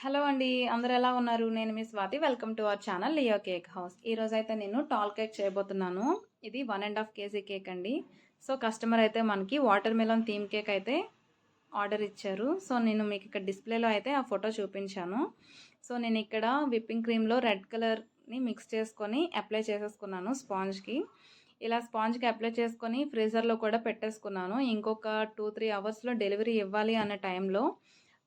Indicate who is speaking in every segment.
Speaker 1: Hello అండి. అందరూ ఎలా ఉన్నారు? నేను మీ Swathi. Welcome to our channel Leo Cake House. ఈరోజైతే నేను టాల్ కేక్ చేయబోతున్నాను. ఇది 1.5 కేజీ కేక్ అండి. సో కస్టమర్ అయితే మనకి వాటర్ మెలన్ థీమ్ కేక్ అయితే ఆర్డర్ ఇచ్చారు. సో నేను మీకు ఇక్కడ డిస్ప్లేలో అయితే ఆ ఫోటో చూపించాను. సో నేను ఇక్కడ విప్పింగ్ క్రీమ్లో రెడ్ కలర్ని మిక్స్ చేసుకొని అప్లై చేసేసుకున్నాను స్పాంజ్కి. ఇలా స్పాంజ్కి అప్లై చేసుకొని ఫ్రీజర్లో కూడా పెట్టేసుకున్నాను. ఇంకొక 2-3 అవర్స్లో డెలివరీ ఇవ్వాలి అనే టైంలో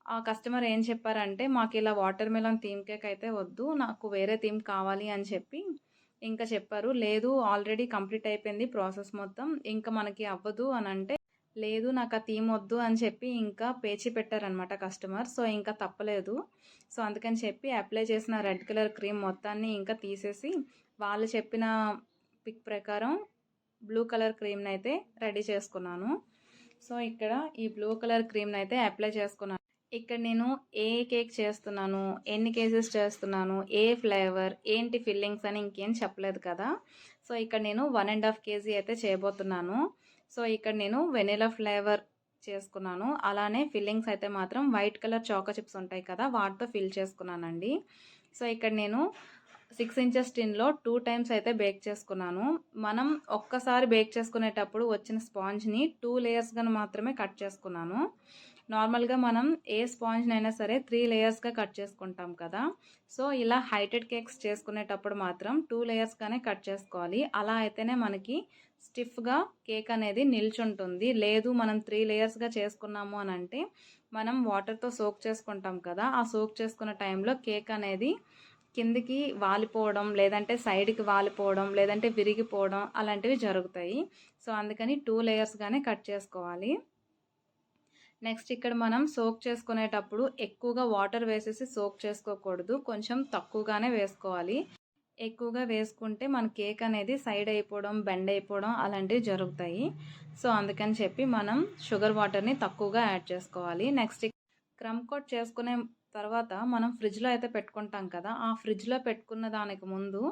Speaker 1: ఆ కస్టమర్ ఏం చెప్పారంటే, మాకు ఇలా వాటర్ మెలన్ థీమ్ కేక్ అయితే వద్దు, నాకు వేరే థీమ్ కావాలి అని చెప్పి ఇంకా చెప్పారు. లేదు, ఆల్రెడీ కంప్లీట్ అయిపోయింది ప్రాసెస్ మొత్తం, ఇంకా మనకి అవ్వదు అని అంటే, లేదు నాకు ఆ థీమ్ వద్దు అని చెప్పి ఇంకా పేచి పెట్టారనమాట కస్టమర్. సో ఇంకా తప్పలేదు. సో అందుకని చెప్పి అప్లై చేసిన రెడ్ కలర్ క్రీమ్ మొత్తాన్ని ఇంకా తీసేసి వాళ్ళు చెప్పిన పిక్ ప్రకారం బ్లూ కలర్ క్రీమ్ని అయితే రెడీ చేసుకున్నాను. సో ఇక్కడ ఈ బ్లూ కలర్ క్రీమ్ని అయితే అప్లై చేసుకున్నాను. ఇక్కడ నేను ఏ కేక్ చేస్తున్నాను, ఎన్ని కేజెస్ చేస్తున్నాను, ఏ ఫ్లేవర్, ఏంటి ఫిల్లింగ్స్ అని ఇంకేం చెప్పలేదు కదా. సో ఇక్కడ నేను 1.5 కేజీ అయితే చేయబోతున్నాను. సో ఇక్కడ నేను వెనిలా ఫ్లేవర్ చేసుకున్నాను. అలానే ఫిల్లింగ్స్ అయితే మాత్రం వైట్ కలర్ చాకో చిప్స్ ఉంటాయి కదా, వాటితో ఫిల్ చేసుకున్నానండి. సో ఇక్కడ నేను 6 ఇంచెస్ టిన్లో 2 టైమ్స్ అయితే బేక్ చేసుకున్నాను. మనం ఒక్కసారి బేక్ చేసుకునేటప్పుడు వచ్చిన స్పాంజ్ని 2 లేయర్స్గా మాత్రమే కట్ చేసుకున్నాను. నార్మల్గా మనం ఏ స్పాంజ్నైనా సరే 3 లేయర్స్గా కట్ చేసుకుంటాం కదా. సో ఇలా హైటెడ్ కేక్స్ చేసుకునేటప్పుడు మాత్రం 2 లేయర్స్గానే కట్ చేసుకోవాలి. అలా అయితేనే మనకి స్టిఫ్గా కేక్ అనేది నిల్చుంటుంది. లేదు మనం 3 లేయర్స్గా చేసుకున్నాము అని అంటే, మనం వాటర్తో సోక్ చేసుకుంటాం కదా, ఆ సోక్ చేసుకున్న టైంలో కేక్ అనేది కిందికి వాలిపోవడం, లేదంటే సైడ్కి వాలిపోవడం, లేదంటే విరిగిపోవడం అలాంటివి జరుగుతాయి. సో అందుకని 2 లేయర్స్గానే కట్ చేసుకోవాలి. నెక్స్ట్ ఇక్కడ మనం సోక్ చేసుకునేటప్పుడు ఎక్కువగా వాటర్ వేసేసి సోక్ చేసుకోకూడదు, కొంచెం తక్కువగానే వేసుకోవాలి. ఎక్కువగా వేసుకుంటే మన కేక్ అనేది సైడ్ అయిపోవడం, బెండ్ అయిపోవడం అలాంటివి జరుగుతాయి. సో అందుకని చెప్పి మనం షుగర్ వాటర్ని తక్కువగా యాడ్ చేసుకోవాలి. నెక్స్ట్ క్రమ్ కోట్ చేసుకునే తర్వాత మనం ఫ్రిడ్జ్లో అయితే పెట్టుకుంటాం కదా, ఆ ఫ్రిడ్జ్లో పెట్టుకున్న దానికి ముందు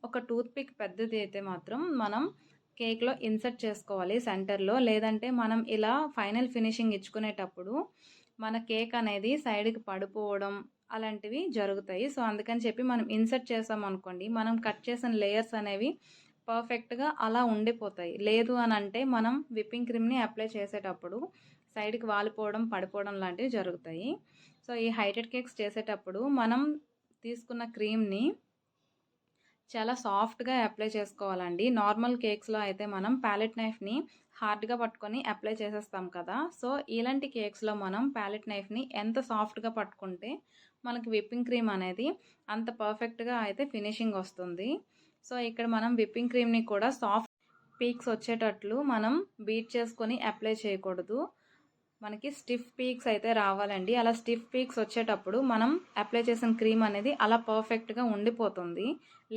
Speaker 1: ఒక టూత్ పిక్ పెద్దది అయితే మాత్రం మనం కేక్లో ఇన్సర్ట్ చేసుకోవాలి సెంటర్లో. లేదంటే మనం ఇలా ఫైనల్ ఫినిషింగ్ ఇచ్చుకునేటప్పుడు మన కేక్ అనేది సైడ్కి పడిపోవడం అలాంటివి జరుగుతాయి. సో అందుకని చెప్పి మనం ఇన్సర్ట్ చేసామనుకోండి, మనం కట్ చేసిన లేయర్స్ అనేవి పర్ఫెక్ట్గా అలా ఉండిపోతాయి. లేదు అని అంటే మనం విప్పింగ్ క్రీమ్ని అప్లై చేసేటప్పుడు సైడ్కి వాలిపోవడం, పడిపోవడం లాంటివి జరుగుతాయి. సో ఈ హైటెడ్ కేక్స్ చేసేటప్పుడు మనం తీసుకున్న క్రీమ్ని చాలా సాఫ్ట్గా అప్లై చేసుకోవాలండి. నార్మల్ కేక్స్లో అయితే మనం ప్యాలెట్ నైఫ్ని హార్డ్గా పట్టుకొని అప్లై చేసేస్తాం కదా. సో ఇలాంటి కేక్స్లో మనం ప్యాలెట్ నైఫ్ని ఎంత సాఫ్ట్గా పట్టుకుంటే మనకి విప్పింగ్ క్రీమ్ అనేది అంత పర్ఫెక్ట్గా అయితే ఫినిషింగ్ వస్తుంది. సో ఇక్కడ మనం విప్పింగ్ క్రీమ్ని కూడా సాఫ్ట్ పీక్స్ వచ్చేటట్లు మనం బీట్ చేసుకొని అప్లై చేయకూడదు. మనకి స్టిఫ్ పీక్స్ అయితే రావాలండి. అలా స్టిఫ్ పీక్స్ వచ్చేటప్పుడు మనం అప్లై చేసిన క్రీమ్ అనేది అలా పర్ఫెక్ట్గా ఉండిపోతుంది.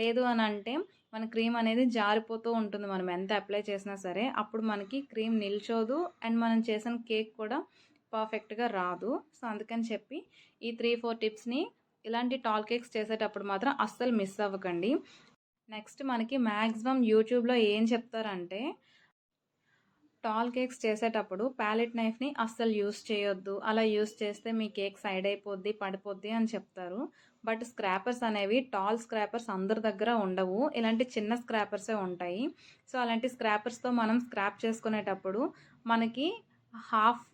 Speaker 1: లేదు అని అంటే మన క్రీమ్ అనేది జారిపోతూ ఉంటుంది మనం ఎంత అప్లై చేసినా సరే. అప్పుడు మనకి క్రీమ్ నిల్చోదు అండ్ మనం చేసిన కేక్ కూడా పర్ఫెక్ట్గా రాదు. సో అందుకని చెప్పి ఈ 3-4 టిప్స్ని ఇలాంటి టాల్ కేక్స్ చేసేటప్పుడు మాత్రం అస్సలు మిస్ అవ్వకండి. నెక్స్ట్ మనకి మ్యాక్సిమం యూట్యూబ్లో ఏం చెప్తారంటే, టాల్ కేక్స్ చేసేటప్పుడు ప్యాలెట్ నైఫ్ని అస్సలు యూస్ చేయొద్దు, అలా యూస్ చేస్తే మీ కేక్ సైడ్ అయిపోద్ది, పడిపోద్ది అని చెప్తారు. బట్ స్క్రాపర్స్ అనేవి టాల్ స్క్రాపర్స్ అందరి దగ్గర ఉండవు, ఇలాంటి చిన్న స్క్రాపర్సే ఉంటాయి. సో అలాంటి స్క్రాపర్స్తో మనం స్క్రాప్ చేసుకునేటప్పుడు మనకి హాఫ్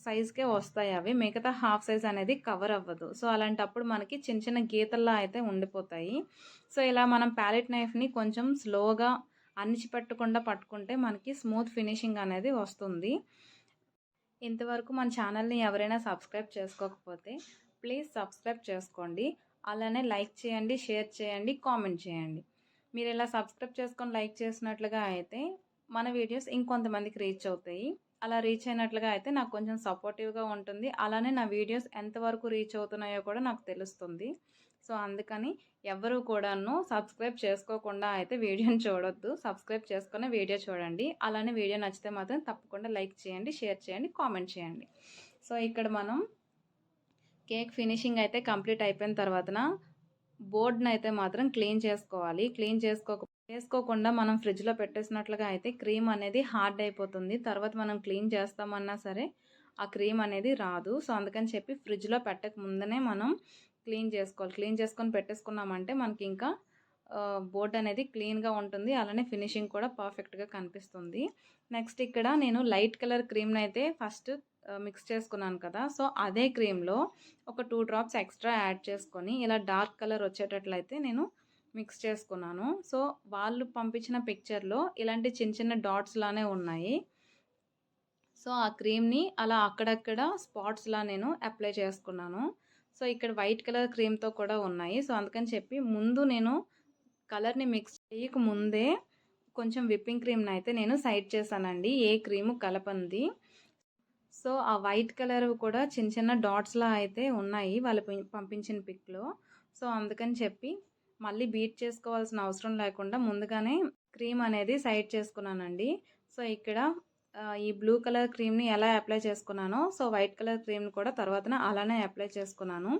Speaker 1: సైజ్కే వస్తాయి అవి, మిగతా హాఫ్ సైజ్ అనేది కవర్ అవ్వదు. సో అలాంటప్పుడు మనకి చిన్న చిన్న గీతల్లా అయితే ఉండిపోతాయి. సో ఇలా మనం ప్యాలెట్ నైఫ్ని కొంచెం స్లోగా అణిచిపెట్టకుండా పట్టుకుంటే మనకి స్మూత్ ఫినిషింగ్ అనేది వస్తుంది. ఇంతవరకు మన ఛానల్ని ఎవరైనా సబ్స్క్రైబ్ చేసుకోకపోతే ప్లీజ్ సబ్స్క్రైబ్ చేసుకోండి. అలానే లైక్ చేయండి, షేర్ చేయండి, కామెంట్ చేయండి. మీరు ఇలా సబ్స్క్రైబ్ చేసుకొని లైక్ చేసినట్లుగా అయితే మన వీడియోస్ ఇంకొంతమందికి రీచ్ అవుతాయి. అలా రీచ్ అయినట్లుగా అయితే నాకు కొంచెం సపోర్టివ్గా ఉంటుంది. అలానే నా వీడియోస్ ఎంతవరకు రీచ్ అవుతున్నాయో కూడా నాకు తెలుస్తుంది. సో అందుకని ఎవరు కూడాను సబ్స్క్రైబ్ చేసుకోకుండా అయితే వీడియోని చూడొద్దు, సబ్స్క్రైబ్ చేసుకునే వీడియో చూడండి. అలానే వీడియో నచ్చితే మాత్రం తప్పకుండా లైక్ చేయండి, షేర్ చేయండి, కామెంట్ చేయండి. సో ఇక్కడ మనం కేక్ ఫినిషింగ్ అయితే కంప్లీట్ అయిపోయిన తర్వాతన బోర్డ్ని అయితే మాత్రం క్లీన్ చేసుకోవాలి. క్లీన్ చేసుకోకుండా మనం ఫ్రిడ్జ్లో పెట్టేసినట్లుగా అయితే క్రీమ్ అనేది హార్డ్ అయిపోతుంది. తర్వాత మనం క్లీన్ చేస్తామన్నా సరే ఆ క్రీమ్ అనేది రాదు. సో అందుకని చెప్పి ఫ్రిడ్జ్లో పెట్టక ముందనే మనం క్లీన్ చేసుకోవాలి. క్లీన్ చేసుకొని పెట్టేసుకున్నామంటే మనకి ఇంకా బోర్డ్ అనేది క్లీన్‌గా ఉంటుంది. అలానే ఫినిషింగ్ కూడా పర్ఫెక్ట్‌గా కనిపిస్తుంది. నెక్స్ట్ ఇక్కడ నేను లైట్ కలర్ క్రీమ్‌నైతే ఫస్ట్ మిక్స్ చేసుకున్నాను కదా! సో, అదే క్రీమ్‌లో ఒక 2 డ్రాప్స్ ఎక్స్‌ట్రా యాడ్ చేసుకొని ఇలా డార్క్ కలర్ వచ్చేటట్లయితే నేను మిక్స్ చేసుకున్నాను. సో, వాళ్ళు పంపించిన పిక్చర్‌లో ఇలాంటి చిన్న చిన్న డాట్స్ లానే ఉన్నాయి. సో, ఆ క్రీమ్‌ని అలా అక్కడక్కడ స్పాట్స్‌లా నేను అప్లై చేసుకున్నాను. సో, ఇక్కడ వైట్ కలర్ క్రీమ్‌తో కూడా ఉన్నాయి. సో, అందుకని చెప్పి ముందు నేను కలర్‌ని మిక్స్ చేయక ముందే కొంచెం విప్పింగ్ క్రీమ్‌నైతే నేను సైడ్ చేశానండి. ఏ క్రీము కలపంది. సో, ఆ వైట్ కలర్ కూడా చిన్న చిన్న డాట్స్‌లా అయితే ఉన్నాయి వాళ్ళు పంపించిన పిక్‌లో. సో, అందుకని చెప్పి మళ్ళీ బీట్ చేసుకోవాల్సిన అవసరం లేకుండా ముందుగానే క్రీమ్ అనేది సైడ్ చేసుకున్నానండి. సో, ఇక్కడ ఈ బ్లూ కలర్ క్రీమ్‌ని ఎలా అప్లై చేసుకున్నానో, సో, వైట్ కలర్ క్రీమ్‌ని కూడా తర్వాతన అలానే అప్లై చేసుకున్నాను.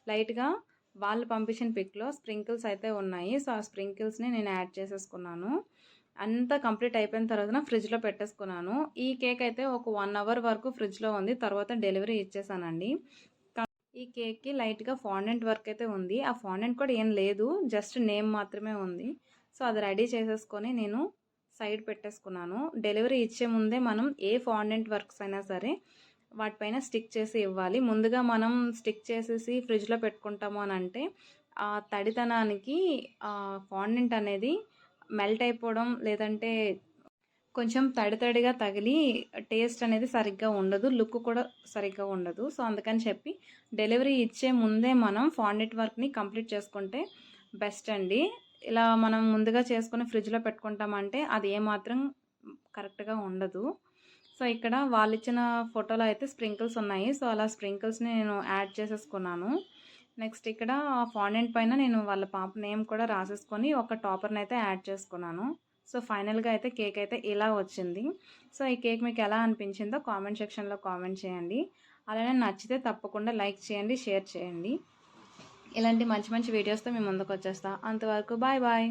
Speaker 1: లైట్‌గా వాళ్ళు పంపించిన పిక్‌లో స్ప్రింకిల్స్ అయితే ఉన్నాయి. సో, ఆ స్ప్రింకిల్స్‌ని నేను యాడ్ చేసేసుకున్నాను. అంతా కంప్లీట్ అయిపోయిన తర్వాతన ఫ్రిడ్జ్‌లో పెట్టేసుకున్నాను. ఈ కేక్ అయితే ఒక 1 అవర్ వరకు ఫ్రిడ్జ్‌లో ఉంది. తర్వాత డెలివరీ ఇచ్చేసానండి. ఈ కేక్‌కి లైట్‌గా ఫాండెంట్ వర్క్ అయితే ఉంది. ఆ ఫాండెంట్ కూడా ఏం లేదు. జస్ట్ నేమ్ మాత్రమే ఉంది. సో, అది రెడీ చేసేసుకొని నేను సైడ్ పెట్టేసుకున్నాను. డెలివరీ ఇచ్చే ముందే మనం ఏ ఫాండెంట్ వర్క్స్ అయినా సరే వాటిపైన స్టిక్ చేసి ఇవ్వాలి. ముందుగా మనం స్టిక్ చేసేసి ఫ్రిడ్జ్‌లో పెట్టుకుంటాము అనంటే ఆ తడితనానికి ఫాండెంట్ అనేది మెల్ట్ అయిపోవడం లేదంటే కొంచెం తడి తడిగా తగిలి టేస్ట్ అనేది సరిగ్గా ఉండదు. లుక్ కూడా సరిగ్గా ఉండదు. సో, అందుకని చెప్పి డెలివరీ ఇచ్చే ముందే మనం ఫాండెంట్ వర్క్‌ని కంప్లీట్ చేసుకుంటే బెస్ట్ అండి. ఇలా మనం ముందుగా చేసుకొని ఫ్రిడ్జ్‌లో పెట్టుకుంటామంటే అది ఏమాత్రం కరెక్ట్‌గా ఉండదు. సో, ఇక్కడ వాళ్ళిచ్చిన ఫోటోలో అయితే స్ప్రింకిల్స్ ఉన్నాయి. సో, అలా స్ప్రింకిల్స్‌ని నేను యాడ్ చేసేసుకున్నాను. నెక్స్ట్ ఇక్కడ ఫాండెంట్ పైన నేను వాళ్ళ పాప నేమ్ కూడా రాసేసుకొని ఒక టాపర్‌నైతే యాడ్ చేసుకున్నాను. సో, ఫైనల్‌గా అయితే కేక్ అయితే ఇలా వచ్చింది. సో, ఈ కేక్ మీకు ఎలా అనిపించిందో కామెంట్ సెక్షన్‌లో కామెంట్ చేయండి. అలానే నచ్చితే తప్పకుండా లైక్ చేయండి, షేర్ చేయండి. ఇలాంటి మంచి మంచి వీడియోస్‌తో మీ ముందుకు వచ్చేస్తా. అంతవరకు బాయ్ బాయ్.